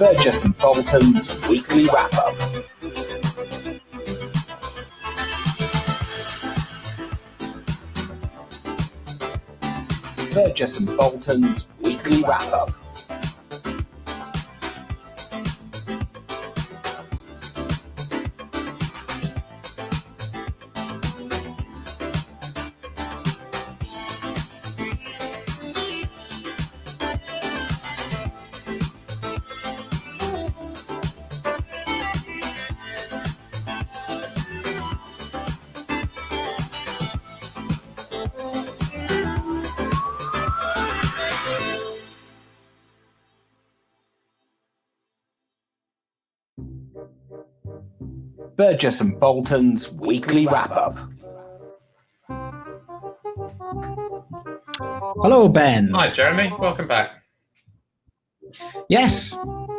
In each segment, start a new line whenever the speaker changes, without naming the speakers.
Burgess and Bolton's weekly wrap-up. Burgess and Bolton's weekly wrap-up. Burgess and Bolton's weekly wrap-up.
Hello, Ben.
Hi, Jeremy. Welcome back.
Yes,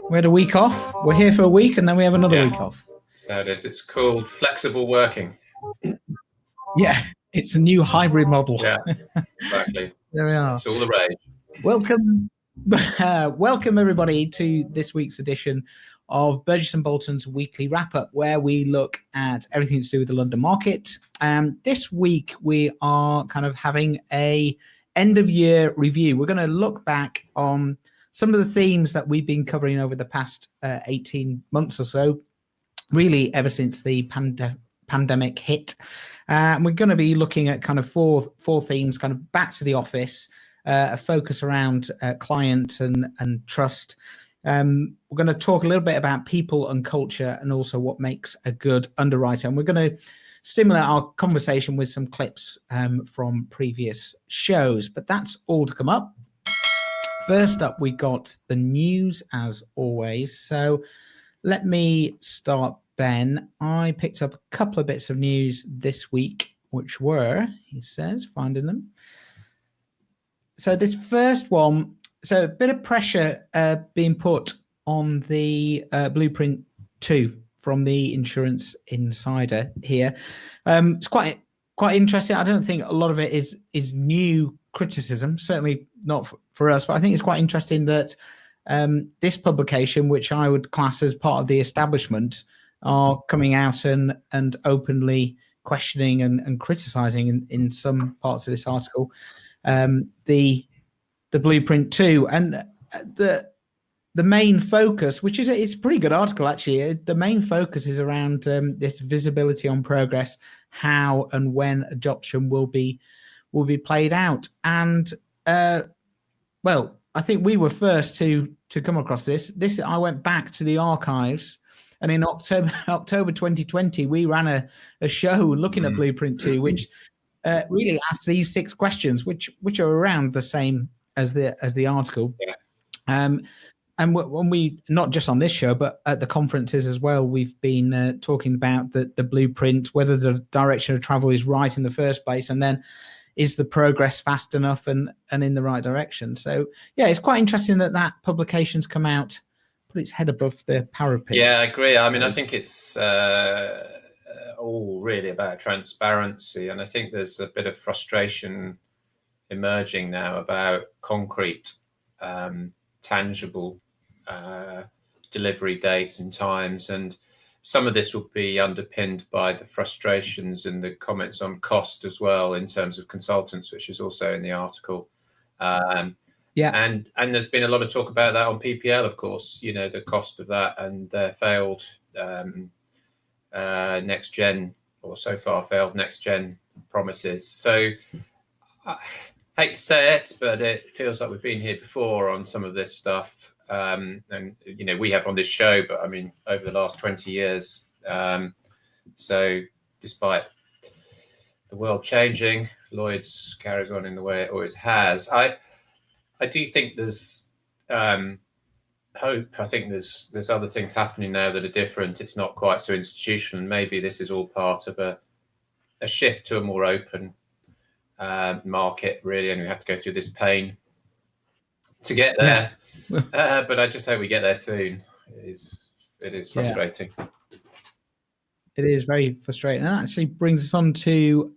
we had a week off. We're here for a week, and then we have another week off.
So it is. It's called flexible working.
Yeah, it's a new hybrid model.
Yeah, exactly.
There we are.
It's all the rage.
Welcome, welcome everybody to this week's edition of Burgess and Bolton's weekly wrap-up, where we look at everything to do with the London market. This week we are kind of having a end-of-year review. We're going to look back on some of the themes that we've been covering over the past 18 months or so, really ever since the pandemic hit. We're going to be looking at kind of four themes, kind of back to the office, a focus around client and trust. We're going to talk a little bit about people and culture, and also what makes a good underwriter. And we're going to stimulate our conversation with some clips from previous shows. But that's all to come up. First up, we got the news, as always. So let me start, Ben. I picked up a couple of bits of news this week, which were, he says, finding them. So this first one, so a bit of pressure being put on the Blueprint 2 from the Insurance Insider here. It's quite interesting. I don't think a lot of it is new criticism, certainly not for us, but I think it's quite interesting that this publication, which I would class as part of the establishment, are coming out and openly questioning and criticizing in some parts of this article the Blueprint 2, and the main focus, which is it's a pretty good article actually. The main focus is around this visibility on progress, how and when adoption will be played out. And well, I think we were first to come across this. I went back to the archives, and in October 2020, we ran a show looking at Blueprint 2, which really asks these 6 questions, which are around the same as the article.
Yeah.
And when we, not just on this show, but at the conferences as well, we've been talking about the blueprint, whether the direction of travel is right in the first place, and then is the progress fast enough and in the right direction. So yeah, it's quite interesting that publication's come out, put its head above the parapet.
Yeah, I agree. I mean, I think it's all really about transparency, and I think there's a bit of frustration emerging now about concrete, tangible delivery dates and times, and some of this will be underpinned by the frustrations and the comments on cost as well in terms of consultants, which is also in the article. And there's been a lot of talk about that on PPL, of course, you know, the cost of that and failed next gen, or so far failed next gen promises. So I hate to say it, but it feels like we've been here before on some of this stuff. And, you know, we have on this show, but I mean, over the last 20 years. So despite the world changing, Lloyd's carries on in the way it always has. I do think there's hope. I think there's other things happening now that are different. It's not quite so institutional. Maybe this is all part of a shift to a more open market, really, and we have to go through this pain to get there. Yeah. But I just hope we get there soon. It is frustrating.
Yeah. It is very frustrating. And that actually brings us on to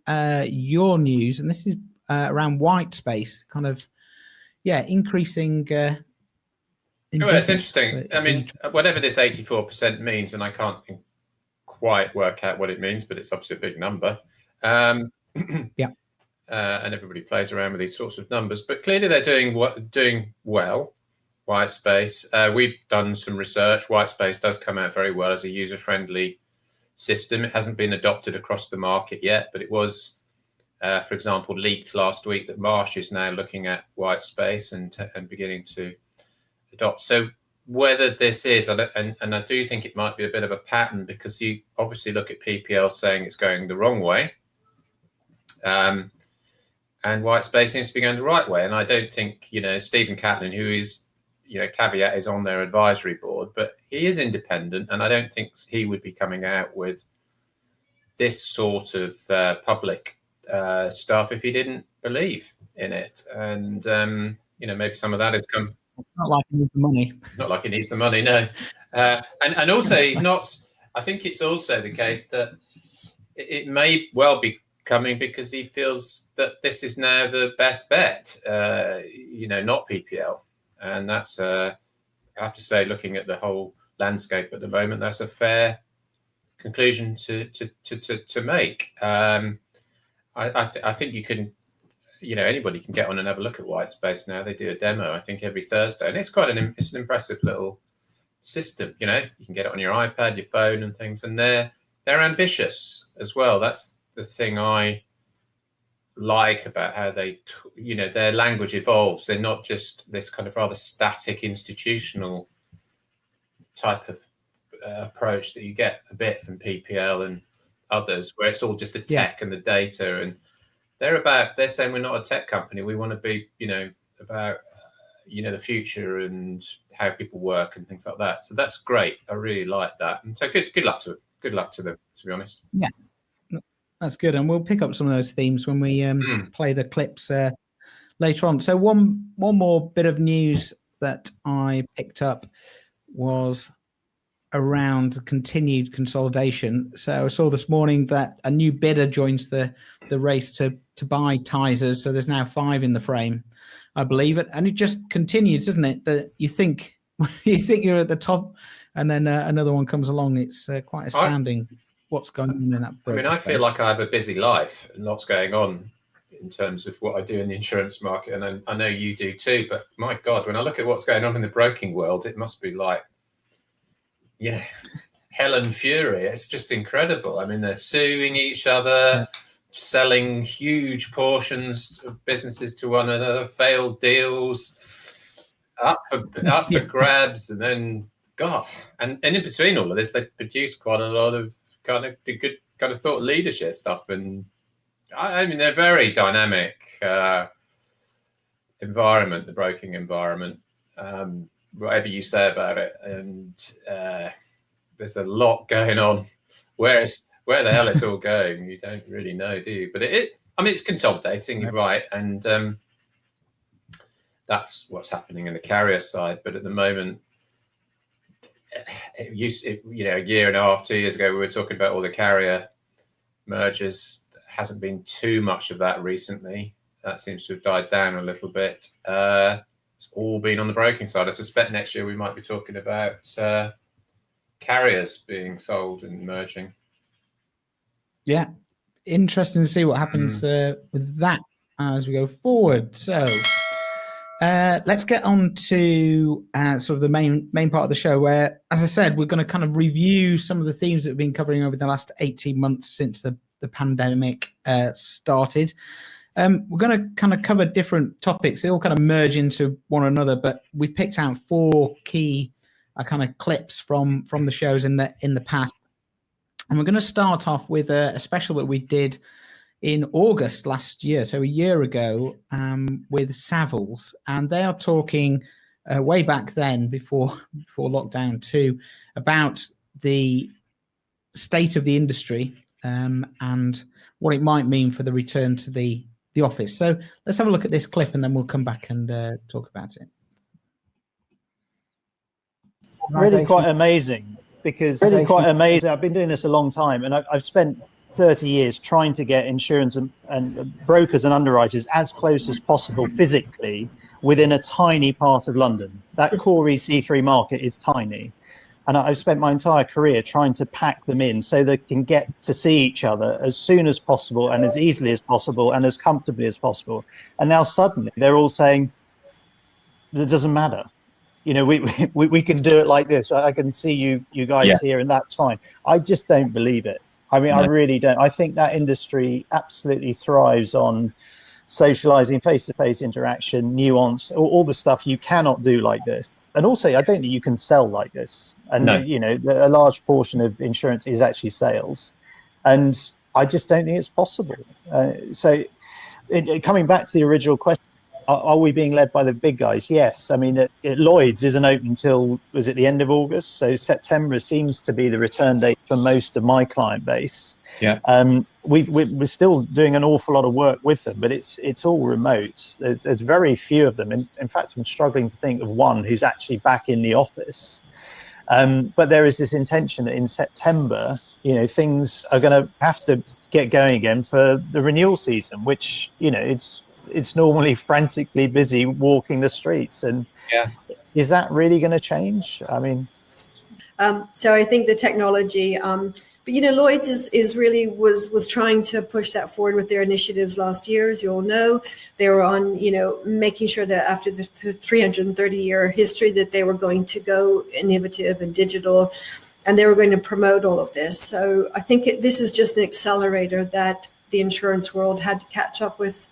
your news, and this is around white space, kind of, increasing in
Well, it's
business.
interesting. I mean, whatever this 84% means, and I can't quite work out what it means, but it's obviously a big number.
Yeah.
And everybody plays around with these sorts of numbers, but clearly they're doing well. Whitespace. We've done some research. Whitespace does come out very well as a user-friendly system. It hasn't been adopted across the market yet, but it was, for example, leaked last week that Marsh is now looking at Whitespace and beginning to adopt. So whether this is, and I do think it might be a bit of a pattern, because you obviously look at PPL saying it's going the wrong way, and Whitespace seems to be going the right way. And I don't think, Stephen Catlin, who is, Caveat is on their advisory board, but he is independent, and I don't think he would be coming out with this sort of public stuff if he didn't believe in it. And maybe some of that has come.
It's not like he needs the money.
Not like he needs the money, no. And also, he's not. I think it's also the case that it may well be coming because he feels that this is now the best bet. Not PPL. And that's, I have to say, looking at the whole landscape at the moment, that's a fair conclusion to make. I think you can, anybody can get on and have a look at Whitespace now. They do a demo, I think, every Thursday, and it's it's an impressive little system. You can get it on your iPad, your phone, and things, and they're ambitious as well. That's the thing I like about how they, their language evolves. They're not just this kind of rather static institutional type of approach that you get a bit from PPL and others, where it's all just the tech and the data. And they're saying we're not a tech company. We want to be, about, the future and how people work and things like that. So that's great. I really like that. And so good luck to it. Good luck to them, to be honest.
Yeah. That's good, and we'll pick up some of those themes when we play the clips later on. So one more bit of news that I picked up was around continued consolidation. So I saw this morning that a new bidder joins the race to buy Tysers. So there's now 5 in the frame, I believe it, and it just continues, doesn't it? That you think you're at the top, and then another one comes along. It's quite astounding. What's going on in that?
I mean, I feel like I have a busy life and lots going on in terms of what I do in the insurance market, and I know you do too. But my God, when I look at what's going on in the broking world, it must be like, hell and fury. It's just incredible. I mean, they're suing each other, selling huge portions of businesses to one another, failed deals, up for grabs, and then God, and in between all of this, they produce quite a lot of kind of good kind of thought leadership stuff. And I mean, they're very dynamic environment, the broking environment, whatever you say about it. And there's a lot going on. Where the hell it's all going, you don't really know, do you? But it's consolidating, you're right. And that's what's happening in the carrier side. But at the moment, a year and a half, 2 years ago, we were talking about all the carrier mergers. There hasn't been too much of that recently. That seems to have died down a little bit. It's all been on the broking side. I suspect next year we might be talking about carriers being sold and merging. Yeah.
Interesting to see what happens with that as we go forward. So let's get on to sort of the main part of the show, where, as I said, we're going to kind of review some of the themes that we've been covering over the last 18 months since the pandemic started. We're going to kind of cover different topics. They all kind of merge into one another, but we've picked out 4 key kind of clips from the shows in the past. And we're going to start off with a special that we did in August last year, so a year ago, with Savills, and they are talking way back then, before lockdown too, about the state of the industry and what it might mean for the return to the office. So let's have a look at this clip, and then we'll come back and talk about it.
Really quite amazing, because I've been doing this a long time, and I've spent 30 years trying to get insurance and brokers and underwriters as close as possible physically within a tiny part of London. That core EC3 market is tiny. And I've spent my entire career trying to pack them in so they can get to see each other as soon as possible and as easily as possible and as comfortably as possible. And now suddenly they're all saying, it doesn't matter. You know, we can do it like this. I can see you guys here and that's fine. I just don't believe it. I mean, I really don't. I think that industry absolutely thrives on socializing, face-to-face interaction, nuance, all the stuff you cannot do like this. And also, I don't think you can sell like this. And, you know, a large portion of insurance is actually sales. And I just don't think it's possible. Coming back to the original question, are we being led by the big guys? Yes. I mean, Lloyd's isn't open until, was it the end of August? So September seems to be the return date for most of my client base.
Yeah.
We're still doing an awful lot of work with them, but it's all remote. There's very few of them. In fact, I'm struggling to think of one who's actually back in the office. But there is this intention that in September, you know, things are going to have to get going again for the renewal season, which, you know, it's normally frantically busy walking the streets. And is that really going to change? I mean,
so I think the technology. But, you know, Lloyd's is really was trying to push that forward with their initiatives last year, as you all know. They were on, you know, making sure that after the 330-year history that they were going to go innovative and digital, and they were going to promote all of this. So I think this is just an accelerator that the insurance world had to catch up with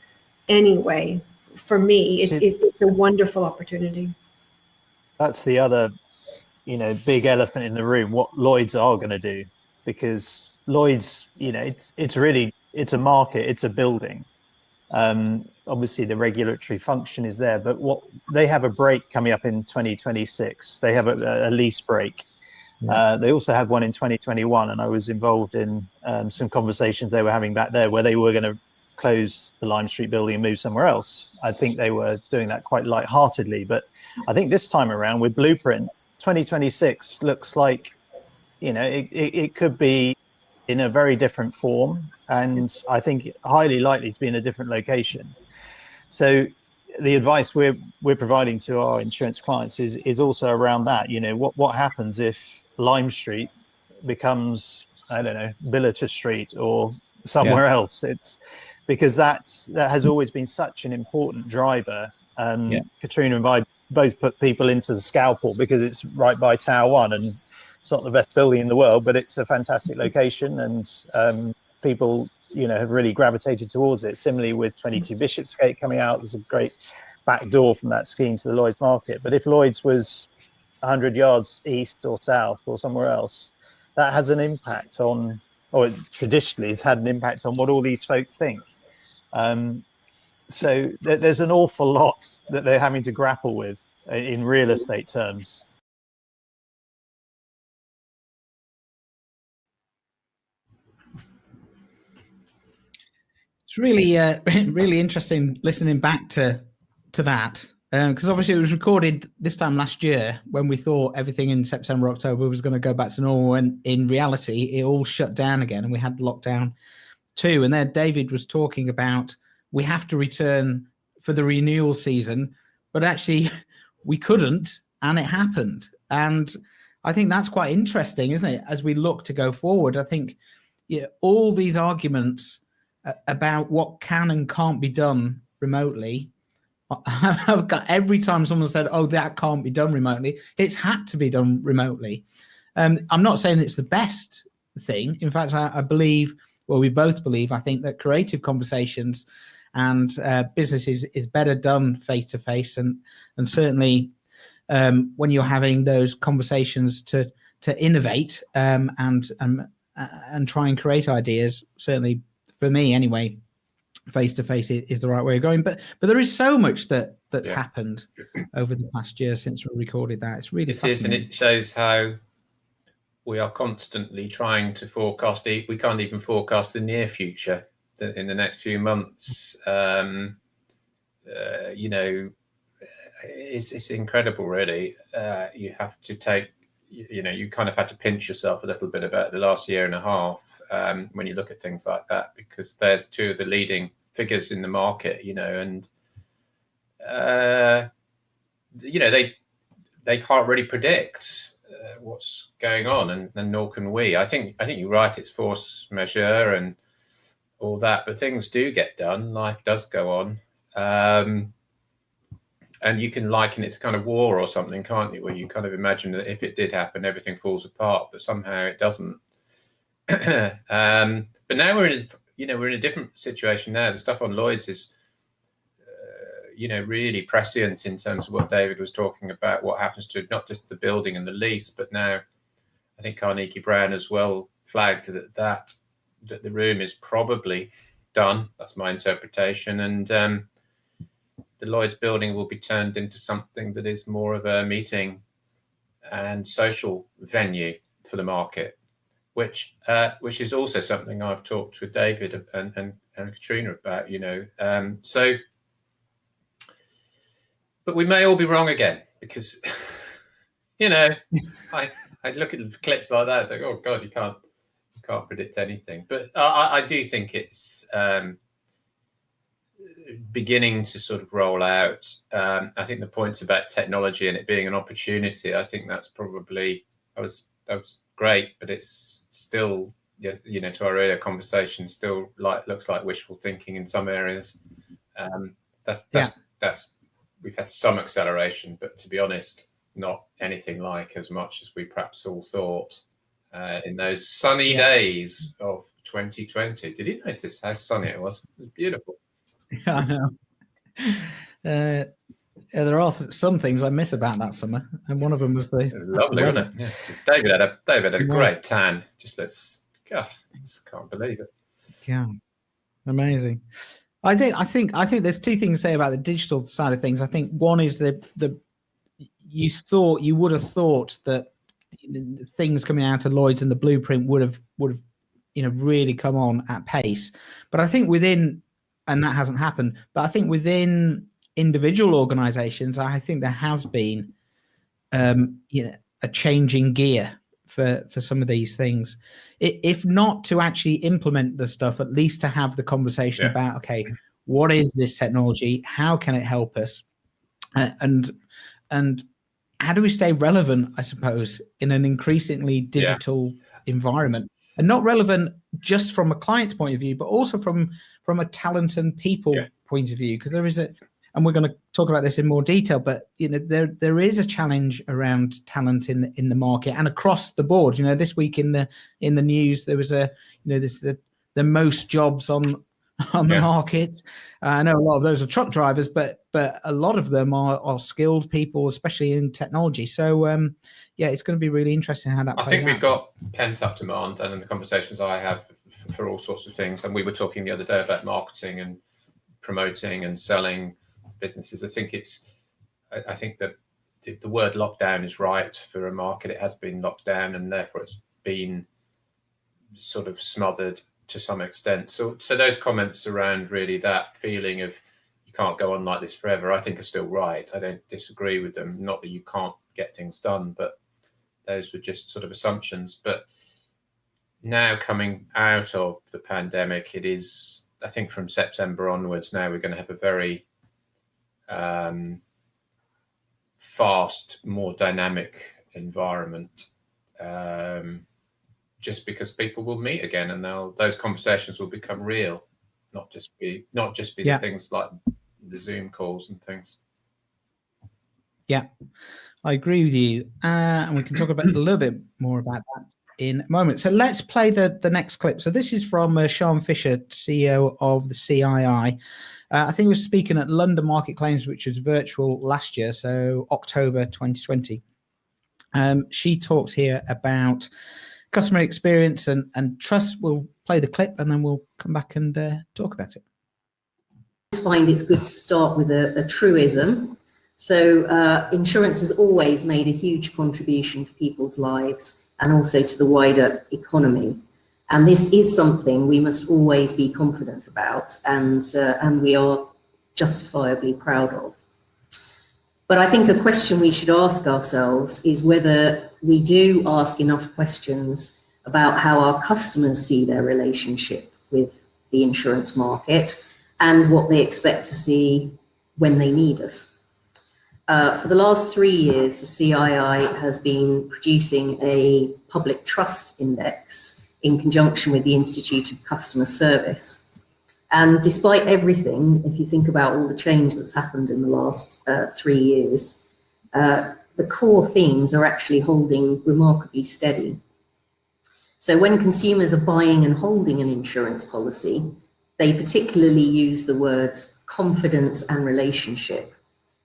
anyway. For me, it's a wonderful opportunity.
That's the other, you know, big elephant in the room, what Lloyd's are going to do. Because Lloyd's, you know, it's a market, it's a building. Obviously, the regulatory function is there, but what they have a break coming up in 2026. They have a lease break. They also have one in 2021, and I was involved in some conversations they were having back there where they were going to close the Lime Street building and move somewhere else. I think they were doing that quite lightheartedly, but I think this time around with Blueprint, 2026 looks like, you know, it could be in a very different form, and I think highly likely to be in a different location. So the advice we're providing to our insurance clients is also around that. You know, what happens if Lime Street becomes, I don't know, Billiter Street or somewhere else? It's because that has always been such an important driver. Katrina and I both put people into the Scalpel because it's right by Tower 1, and it's not the best building in the world, but it's a fantastic location, and people, you know, have really gravitated towards it. Similarly with 22 Bishopsgate coming out, there's a great back door from that scheme to the Lloyd's market. But if Lloyd's was 100 yards east or south or somewhere else, that has an impact on, or it traditionally has had an impact on what all these folk think. So there's an awful lot that they're having to grapple with in real estate terms.
It's really, really interesting listening back to that, because obviously it was recorded this time last year when we thought everything in September, October was going to go back to normal, and in reality, it all shut down again, and we had lockdown too. And there, David was talking about we have to return for the renewal season, but actually we couldn't, and it happened. And I think that's quite interesting, isn't it? As we look to go forward, I think all these arguments about what can and can't be done remotely. I've got every time someone said, "Oh, that can't be done remotely," it's had to be done remotely. I'm not saying it's the best thing. In fact, I believe, well, we both believe, I think that creative conversations and business is better done face to face, and certainly when you're having those conversations to innovate and try and create ideas, certainly. For me, anyway, face to face is the right way of going. But there is so much that's happened over the past year since we recorded that. It's really fascinating.
And it shows how we are constantly trying to forecast. We can't even forecast the near future in the next few months. You know, it's incredible, really. You have to take. You know, you kind of had to pinch yourself a little bit about the last year and a half. When you look at things like that, because there's two of the leading figures in the market, you know, and they can't really predict what's going on, and nor can we. I think you're right. It's force majeure and all that, but things do get done. Life does go on, and you can liken it to kind of war or something, can't you? Where you kind of imagine that if it did happen, everything falls apart, but somehow it doesn't. But now we're in a different situation now. The stuff on Lloyd's is really prescient in terms of what David was talking about, what happens to not just the building and the lease, but now I think Carnegie Brown as well flagged that the room is probably done. That's my interpretation. And the Lloyd's building will be turned into something that is more of a meeting and social venue for the market, which is also something I've talked with David and Katrina about, so. But we may all be wrong again, because, I look at clips like that and think, oh God, you can't predict anything. But I do think it's beginning to sort of roll out. I think the points about technology and it being an opportunity, I think that's probably that was great, but it's still, to our earlier conversation, still looks like wishful thinking in some areas. That's we've had some acceleration, but to be honest, not anything like as much as we perhaps all thought in those sunny days of 2020. Did you notice how sunny it was? It was beautiful.
I know. There are some things I miss about that summer, and one of them was the
lovely, wasn't it? Yeah. David had a great tan. Just can't believe it.
Yeah, amazing. I think there's two things to say about the digital side of things. I think one is you would have thought that things coming out of Lloyd's and the blueprint would have really come on at pace, but I think and that hasn't happened. But I think within individual organisations, I think there has been a change in gear for some of these things, if not to actually implement the stuff, at least to have the conversation about, okay, what is this technology? How can it help us? And how do we stay relevant, I suppose, in an increasingly digital environment, and not relevant just from a client's point of view, but also from a talent and people point of view, because there is and we're going to talk about this in more detail, but there is a challenge around talent in the market and across the board. This week in the news there was the most jobs on the market. I know a lot of those are truck drivers, but a lot of them are skilled people, especially in technology. So it's going to be really interesting how that plays out. I think
we've got pent up demand, and in the conversations I have for all sorts of things, and we were talking the other day about marketing and promoting and selling businesses. I think that the word lockdown is right for a market. It has been locked down, and therefore it's been sort of smothered to some extent. So those comments around really that feeling of you can't go on like this forever, I think are still right. I don't disagree with them. Not that you can't get things done, but those were just sort of assumptions. But now coming out of the pandemic, it is, I think from September onwards, now we're going to have a very fast, more dynamic environment, just because people will meet again, and those conversations will become real, not just be the things like the Zoom calls and things.
Yeah, I agree with you, and we can talk about a little bit more about that in a moment. So let's play the next clip. So this is from Sean Fisher, CEO of the CII. I think he was speaking at London Market Claims, which was virtual last year, so October 2020. She talks here about customer experience and trust. We'll play the clip and then we'll come back and talk about it.
I find it's good to start with a truism. So insurance has always made a huge contribution to people's lives and also to the wider economy. And this is something we must always be confident about, and we are justifiably proud of. But I think a question we should ask ourselves is whether we do ask enough questions about how our customers see their relationship with the insurance market and what they expect to see when they need us. For the last 3 years, the CII has been producing a public trust index in conjunction with the Institute of Customer Service. And despite everything, if you think about all the change that's happened in the last 3 years, the core themes are actually holding remarkably steady. So when consumers are buying and holding an insurance policy, they particularly use the words confidence and relationship,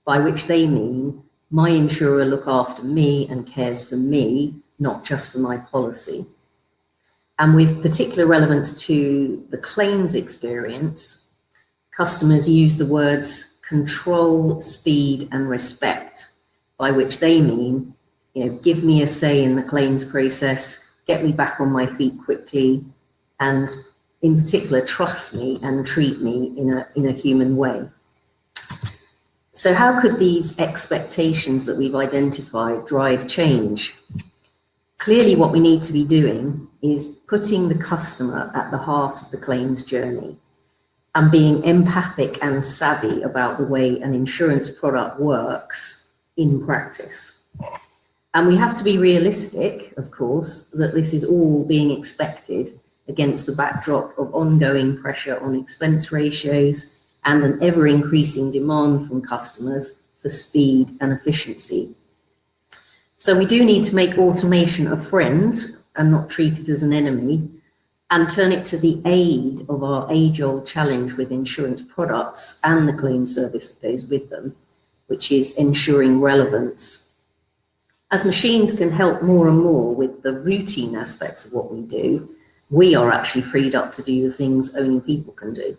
by which they mean my insurer look after me and cares for me, not just for my policy. And with particular relevance to the claims experience, customers use the words control, speed, and respect, by which they mean, give me a say in the claims process, get me back on my feet quickly, and in particular, trust me and treat me in a human way. So how could these expectations that we've identified drive change? Clearly, what we need to be doing is putting the customer at the heart of the claims journey and being empathic and savvy about the way an insurance product works in practice. And we have to be realistic, of course, that this is all being expected against the backdrop of ongoing pressure on expense ratios and an ever-increasing demand from customers for speed and efficiency. So we do need to make automation a friend and not treat it as an enemy, and turn it to the aid of our age-old challenge with insurance products and the claim service that goes with them, which is ensuring relevance. As machines can help more and more with the routine aspects of what we do, we are actually freed up to do the things only people can do.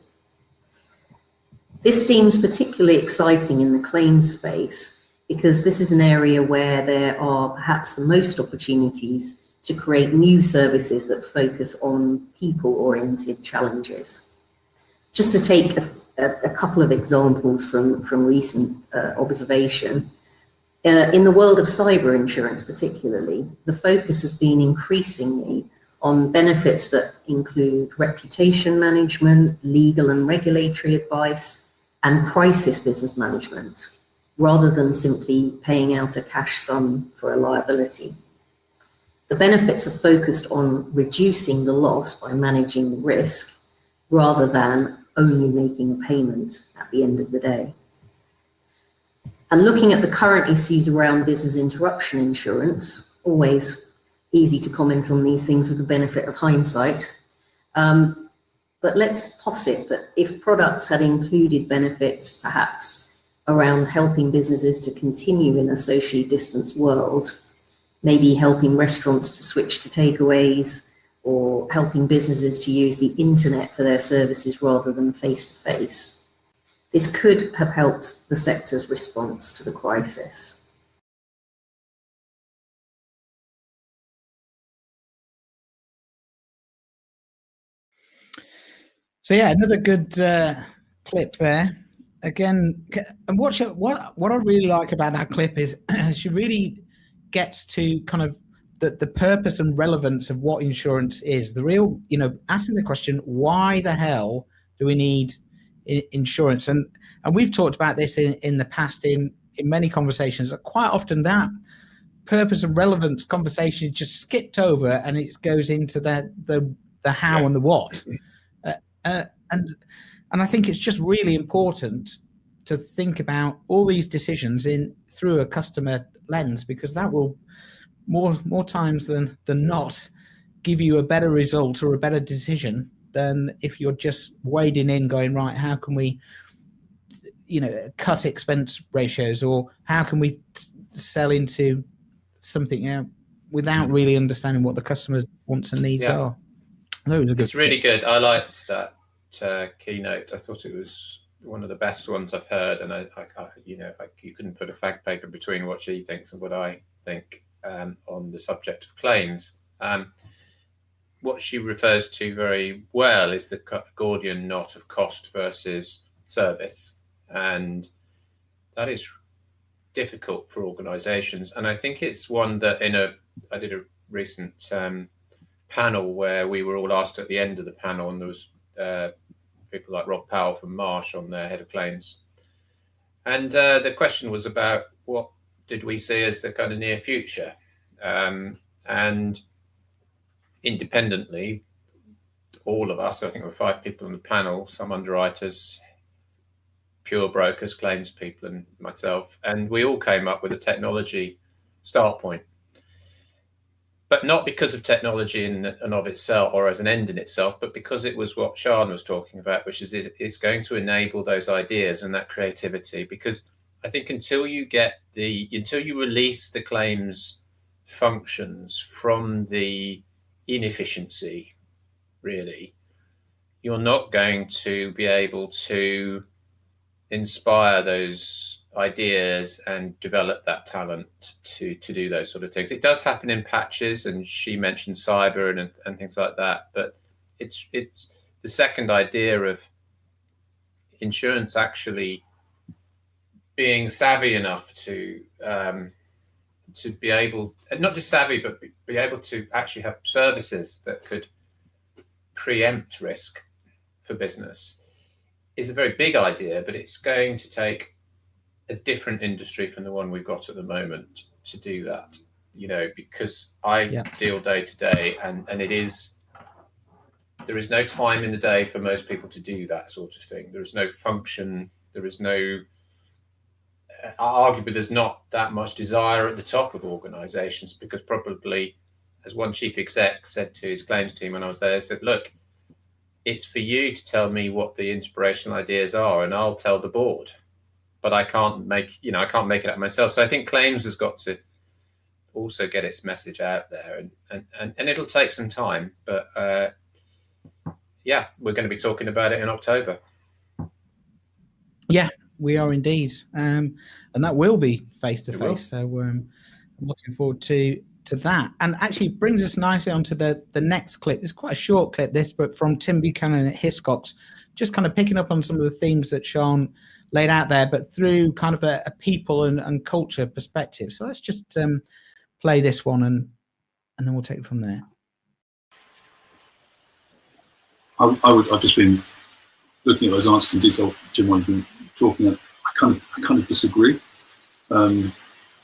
This seems particularly exciting in the claims space because this is an area where there are perhaps the most opportunities to create new services that focus on people-oriented challenges. Just to take a couple of examples from recent observation, in the world of cyber insurance particularly, the focus has been increasingly on benefits that include reputation management, legal and regulatory advice, and crisis business management, rather than simply paying out a cash sum for a liability. The benefits are focused on reducing the loss by managing the risk, rather than only making a payment at the end of the day. And looking at the current issues around business interruption insurance, always easy to comment on these things with the benefit of hindsight. But let's posit that if products had included benefits, perhaps around helping businesses to continue in a socially distanced world, maybe helping restaurants to switch to takeaways, or helping businesses to use the internet for their services rather than face-to-face, this could have helped the sector's response to the crisis.
So yeah, another good clip there. Again, and what I really like about that clip is she really gets to kind of the purpose and relevance of what insurance is. The real, asking the question, why the hell do we need insurance? And we've talked about this in the past in many conversations. Quite often that purpose and relevance conversation is just skipped over, and it goes into the how and the what. And I think it's just really important to think about all these decisions through a customer lens, because that will more times than not give you a better result or a better decision than if you're just wading in going, right, how can we cut expense ratios, or how can we sell into something without really understanding what the customer's wants and needs are.
It's really good. I liked that keynote. I thought it was one of the best ones I've heard, and you couldn't put a fact paper between what she thinks and what I think on the subject of claims. What she refers to very well is the Gordian knot of cost versus service, and that is difficult for organizations. And I think it's one that I did a recent panel where we were all asked at the end of the panel, and there was people like Rob Powell from Marsh on there, head of claims, And the question was about what did we see as the kind of near future, and independently, all of us, I think there were 5 people on the panel, some underwriters, pure brokers, claims people, and myself, and we all came up with a technology start point. But not because of technology in and of itself or as an end in itself, but because it was what Sian was talking about, which is it's going to enable those ideas and that creativity. Because I think until you release the claims functions from the inefficiency, really, you're not going to be able to inspire those ideas and develop that talent to do those sort of things. It does happen in patches, and she mentioned cyber and things like that, but it's the second idea of insurance actually being savvy enough to be able, not just savvy, but be able to actually have services that could preempt risk for business is a very big idea, but it's going to take a different industry from the one we've got at the moment to do that, because I deal day to day, and there is no time in the day for most people to do that sort of thing. There is no function, there is no, arguably there's not that much desire at the top of organizations, because probably, as one chief exec said to his claims team when I was there, he said, look, it's for you to tell me what the inspirational ideas are, and I'll tell the board. But I can't make it up myself. So I think claims has got to also get its message out there, and it'll take some time. But we're going to be talking about it in October. Yeah,
we are indeed, and that will be face to face. So I'm looking forward to that. And actually brings us nicely onto the next clip. It's quite a short clip, this, but from Tim Buchanan at Hiscox, just kind of picking up on some of the themes that Sian laid out there, but through kind of a people and culture perspective. So let's just play this one, and then we'll take it from there.
I've just been looking at those answers in detail, Jim, while you've been talking. I kind of disagree. They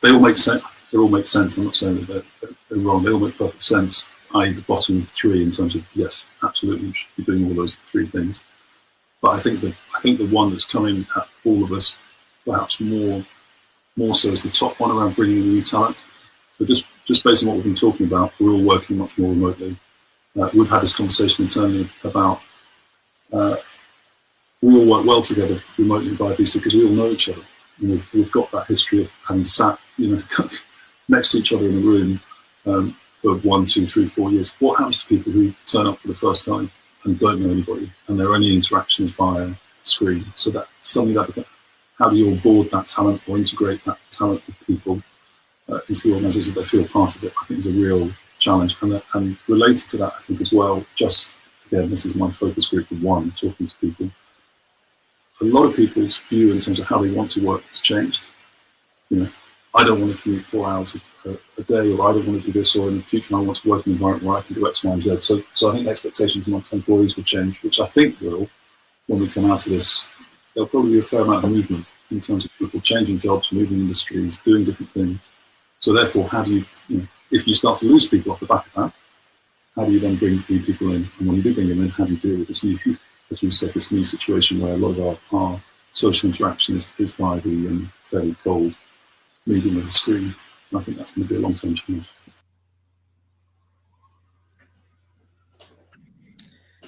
all make sense. They all make sense. I'm not saying that they're wrong. They all make perfect sense. I.e., the bottom 3 in terms of, yes, absolutely, we should be doing all those 3 things. But I think the one that's coming at all of us, perhaps more so, is the top one around bringing in new talent. So just based on what we've been talking about, we're all working much more remotely. We've had this conversation internally about we all work well together remotely via VC because we all know each other. We've got that history of having sat, next to each other in a room for 1, 2, 3, 4 years. What happens to people who turn up for the first time and don't know anybody, and their only interactions via screen? So that something that, how do you onboard that talent or integrate that talent with people into the organisation, that they feel part of it? I think is a real challenge. And related to that, I think as well, just again, this is my focus group of 1, talking to people. A lot of people's view in terms of how they want to work has changed. I don't want to commute 4 hours a day, or I don't want to do this, or in the future I want to work in an environment where I can do X, Y, and Z. So I think expectations amongst employees will change, which I think will, when we come out of this, there'll probably be a fair amount of movement in terms of people changing jobs, moving industries, doing different things. So therefore, how do you, if you start to lose people off the back of that, how do you then bring new people in? And when you do bring them in, how do you deal with this new, as you said, this new situation where a lot of our social interaction is via the fairly cold medium of the screen? And I think that's going to be a long-term challenge.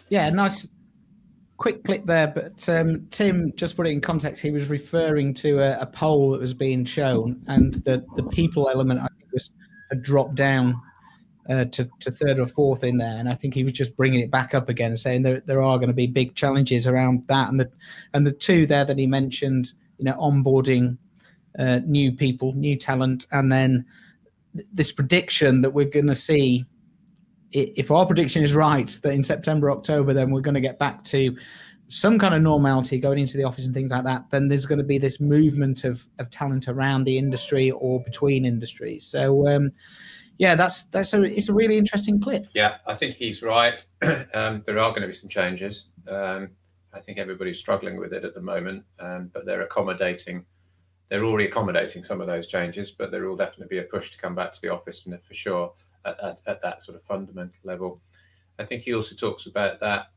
Yeah, nice quick clip there, but Tim, just put it in context, he was referring to a poll that was being shown, and the people element, I think, had dropped down to 3rd or 4th in there, and I think he was just bringing it back up again, saying there are going to be big challenges around that, and the 2 there that he mentioned, onboarding new people, new talent, and then this prediction that we're going to see, if our prediction is right, that in September, October, then we're going to get back to some kind of normality going into the office and things like that, then there's going to be this movement of talent around the industry or between industries. So it's a really interesting clip.
Yeah, I think he's right. There are going to be some changes. I think everybody's struggling with it at the moment, but they're accommodating they're already accommodating some of those changes, but there will definitely be a push to come back to the office, and for sure at that sort of fundamental level. I think he also talks about that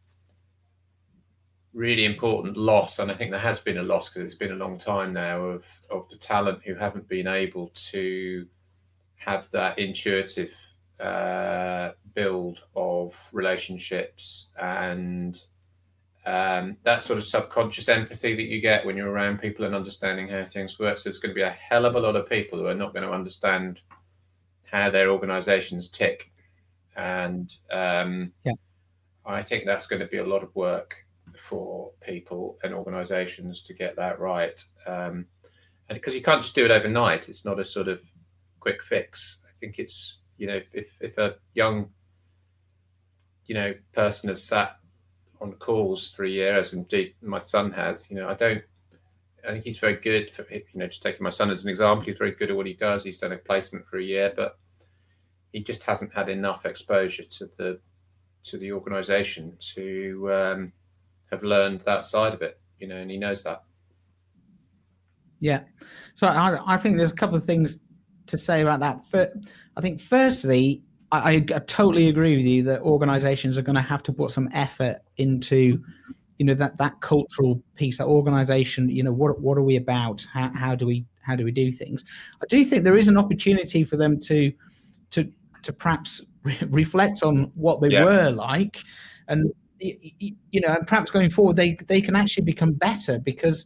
really important loss, and I think there has been a loss because it's been a long time now of the talent who haven't been able to have that intuitive build of relationships and that sort of subconscious empathy that you get when you're around people and understanding how things work. So there's going to be a hell of a lot of people who are not going to understand how their organizations tick. And I think that's going to be a lot of work for people and organizations to get that right. And because you can't just do it overnight, it's not a sort of quick fix. I think it's, if a young, person has sat on calls for a year, as indeed my son has, I think he's very good for, just taking my son as an example, he's very good at what he does. He's done a placement for a year, but he just hasn't had enough exposure to the organization to have learned that side of it, and he knows that.
Yeah. So I think there's a couple of things to say about that. I think firstly, I totally agree with you that organizations are going to have to put some effort into, that cultural piece, that organization, what are we about? How do we do things? I do think there is an opportunity for them to perhaps reflect on what they were like, and and perhaps going forward they can actually become better, because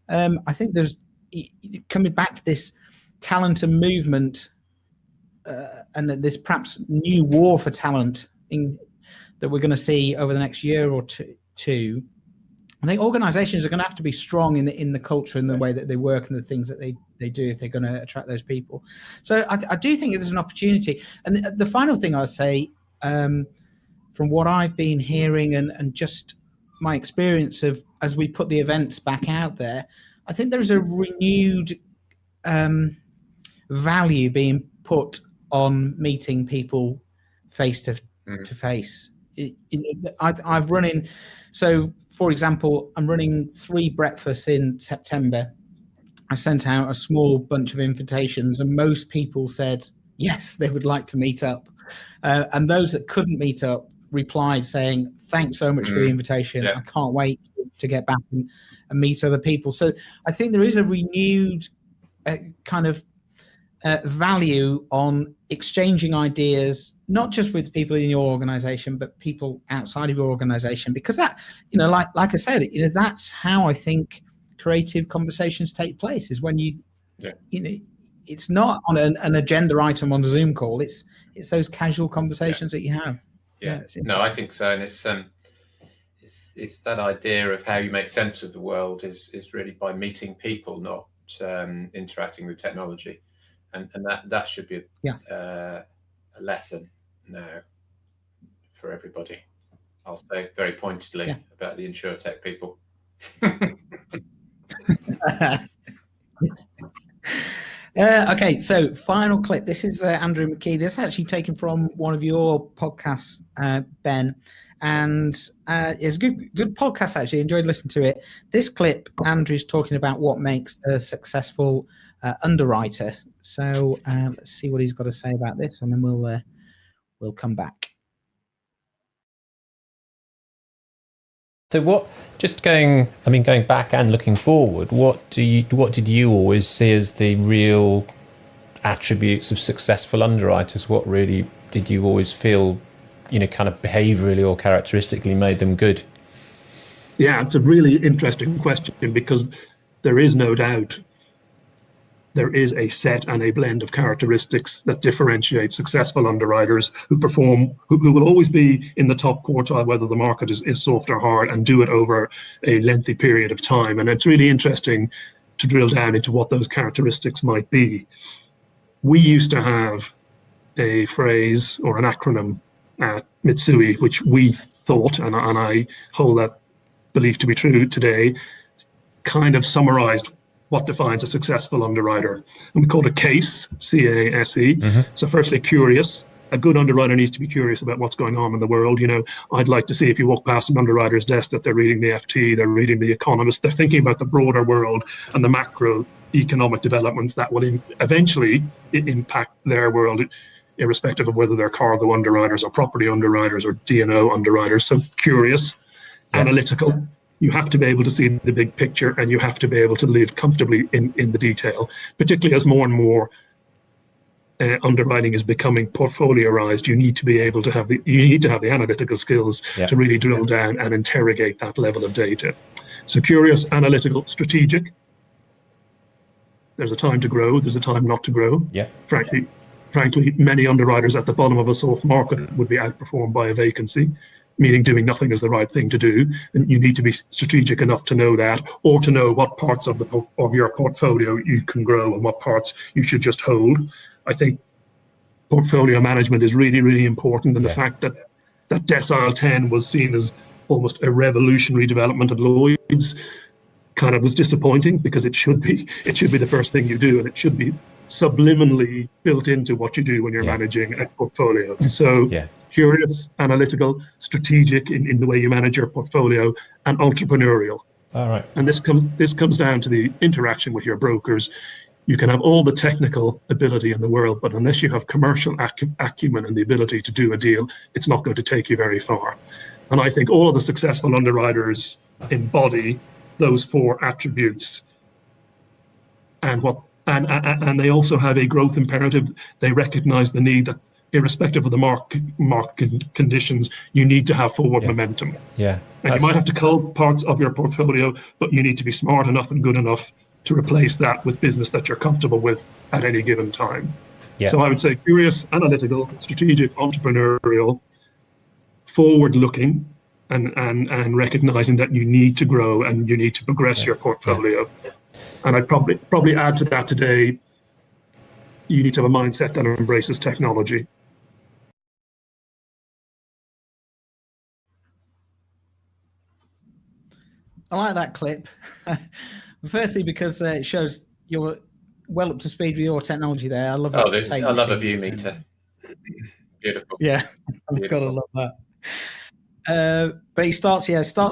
I think there's, coming back to this talent and movement, and this perhaps new war for talent that we're going to see over the next year or two. I think organizations are going to have to be strong in the culture and the way that they work and the things that they do if they're going to attract those people. So I do think there's an opportunity. And the final thing I'll say, from what I've been hearing and just my experience of, as we put the events back out there, I think there's a renewed value being put on meeting people face to face. I've running, so for example, I'm running 3 breakfasts in September. I sent out a small bunch of invitations, and most people said yes, they would like to meet up. And those that couldn't meet up replied saying, thanks so much for the invitation. I can't wait to get back and meet other people. So I think there is a renewed kind of value on exchanging ideas, not just with people in your organization, but people outside of your organization, because that, like I said, that's how I think creative conversations take place, is when it's not on an agenda item on a Zoom call. It's those casual conversations that you have.
No, I think so. And it's that idea of how you make sense of the world is really by meeting people, not interacting with technology. And that should be a lesson now for everybody. I'll say very pointedly about the InsurTech people.
Okay, so final clip. This is Andrew McKee. This is actually taken from one of your podcasts, Ben, and it's a good podcast, actually. Enjoyed listening to it. This clip, Andrew's talking about what makes a successful underwriter. So let's see what he's got to say about this, and then we'll come back.
So going back and looking forward, what did you always see as the real attributes of successful underwriters? What really did you always feel, kind of behaviorally or characteristically made them good?
Yeah, it's a really interesting question, because there is no doubt there is a set and a blend of characteristics that differentiate successful underwriters who will always be in the top quartile, whether the market is soft or hard, and do it over a lengthy period of time. And it's really interesting to drill down into what those characteristics might be. We used to have a phrase or an acronym at Mitsui, which we thought, and I hold that belief to be true today, kind of summarized what defines a successful underwriter. And we call it CASE, C-A-S-E. Mm-hmm. So firstly, curious. A good underwriter needs to be curious about what's going on in the world. I'd like to see, if you walk past an underwriter's desk, that they're reading the FT, they're reading the Economist, they're thinking about the broader world and the macro economic developments that will eventually impact their world, irrespective of whether they're cargo underwriters or property underwriters or D&O underwriters. So curious, analytical. You have to be able to see the big picture, and you have to be able to live comfortably in the detail, particularly as more and more underwriting is becoming portfolioized. You need to be able to have the analytical skills to really drill down and interrogate that level of data. So curious, analytical, strategic. There's a time to grow. There's a time not to grow.
Yeah.
Frankly, many underwriters at the bottom of a soft market would be outperformed by a vacancy, meaning doing nothing is the right thing to do. And you need to be strategic enough to know that, or to know what parts of your portfolio you can grow and what parts you should just hold. I think portfolio management is really, really important, and the fact that Decile 10 was seen as almost a revolutionary development at Lloyd's kind of was disappointing, because it should be the first thing you do, and it should be subliminally built into what you do when you're managing a portfolio. So curious, analytical, strategic in the way you manage your portfolio, and entrepreneurial.
All right.
And this comes down to the interaction with your brokers. You can have all the technical ability in the world, but unless you have commercial acumen and the ability to do a deal, it's not going to take you very far. And I think all of the successful underwriters embody those 4 attributes. And they also have a growth imperative. They recognize the need that, irrespective of the market conditions, you need to have forward momentum.
Yeah.
And you might have to cull parts of your portfolio, but you need to be smart enough and good enough to replace that with business that you're comfortable with at any given time. Yeah. So I would say curious, analytical, strategic, entrepreneurial, forward-looking, and recognizing that you need to grow and you need to progress your portfolio. And I'd probably add to that today, you need to have a mindset that embraces technology.
I like that clip. Firstly, because it shows you're well up to speed with your technology there. I love it.
I love a view meter. Beautiful.
Yeah, I've got to love that. But he starts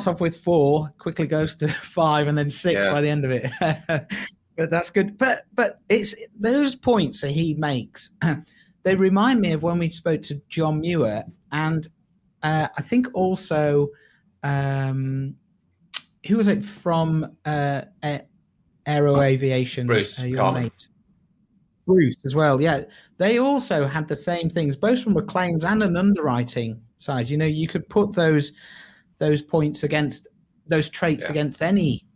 off with 4, quickly goes to 5, and then 6 by the end of it. But that's good. But it's those points that he makes. They remind me of when we spoke to John Muir, and I think also who was it from Aero Aviation?
Bruce
mate. Bruce as well. Yeah, they also had the same things, both from a claims and an underwriting side. You know, you could put those points against those traits against any,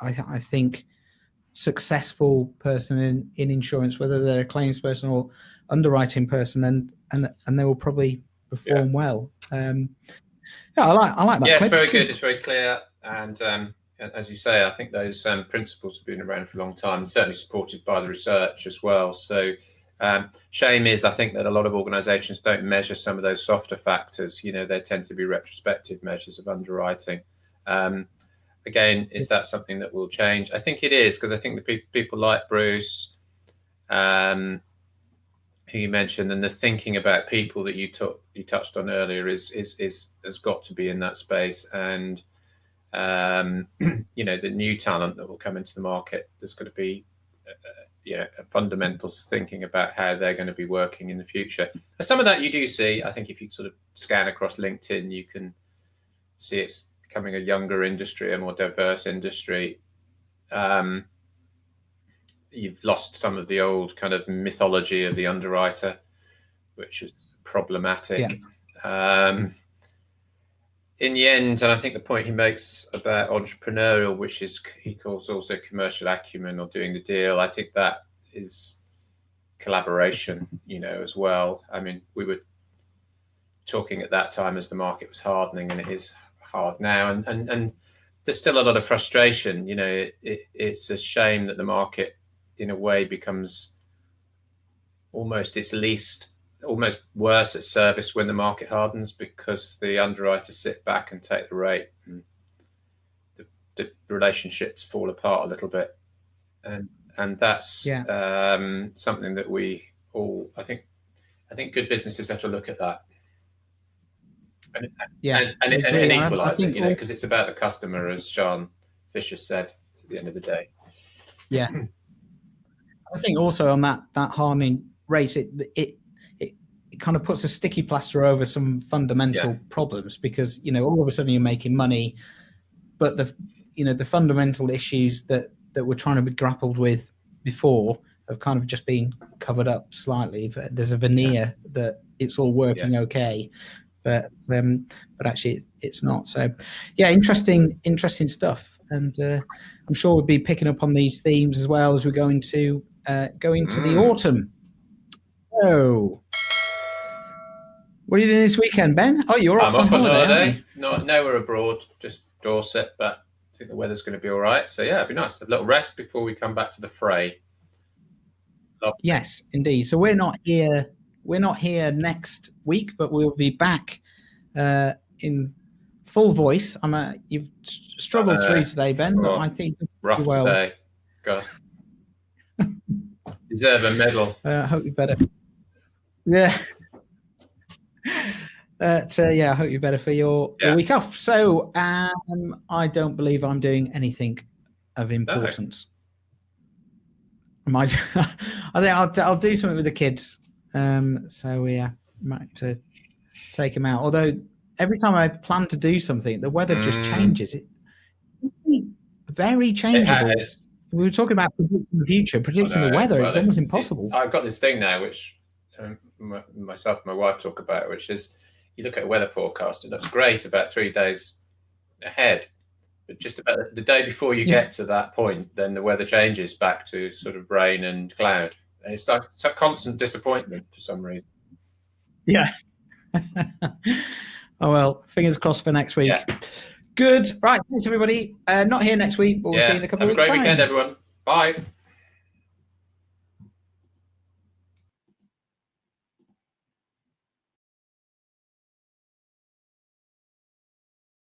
I think, successful person in insurance, whether they're a claims person or underwriting person, and they will probably perform well. I like that.
Yeah, it's very good. It's very clear, and as you say, I think those principles have been around for a long time, and certainly supported by the research as well. So, shame is, I think, that a lot of organisations don't measure some of those softer factors. You know, they tend to be retrospective measures of underwriting. Again, is that something that will change? I think it is, because I think the people like Bruce, who you mentioned, and the thinking about people that you touched on earlier has got to be in that space. And you know, the new talent that will come into the market, there's going to be a fundamental thinking about how they're going to be working in the future. And some of that you do see. I think if you sort of scan across LinkedIn, you can see it's becoming a younger industry, a more diverse industry. You've lost some of the old kind of mythology of the underwriter, which is problematic. In the end, and I think the point he makes about entrepreneurial, which is he calls also commercial acumen or doing the deal, I think that is collaboration, you know, as well. I mean, we were talking at that time as the market was hardening, and it is hard now, and there's still a lot of frustration. You know, it's a shame that the market, in a way, becomes almost worse at service when the market hardens, because the underwriters sit back and take the rate, and the relationships fall apart a little bit, and that's something that we all, I think good businesses have to look at that and equalise it, you know, because it's about the customer, as Sean Fisher said at the end of the day.
Yeah. I think also on that hardening race, it kind of puts a sticky plaster over some fundamental problems, because all of a sudden you're making money, but the fundamental issues that were trying to be grappled with before have kind of just been covered up slightly. There's a veneer that it's all working okay, but actually it's not. So interesting stuff, and I'm sure we'll be picking up on these themes as well as we go into the autumn. So what are you doing this weekend, Ben? Oh, you're off
I'm
on
off on
holiday.
Nowhere abroad, just Dorset, but I think the weather's going to be all right. So it'd be nice. A little rest before we come back to the fray.
Yes, indeed. So we're not here next week, but we'll be back in full voice. You've struggled through today, Ben, but I think
rough today. God, deserve a medal.
I hope you're better. Yeah. I hope you're better for your week off. So I don't believe I'm doing anything of importance. I think I'll do something with the kids. So we might take them out. Although every time I plan to do something, the weather just changes. It's very changeable. We were talking about predicting the future, predicting the weather. It's almost impossible.
I've got this thing now, which myself and my wife talk about, which is you look at a weather forecast, it looks great about 3 days ahead. But just about the day before you get to that point, then the weather changes back to sort of rain and cloud. And it's like a constant disappointment for some reason.
Yeah. Oh, well, fingers crossed for next week.
Yeah.
Good. Right. Thanks, everybody. Not here next week, but we'll see you in a couple of weeks'
Have a great
time.
weekend, everyone. Bye.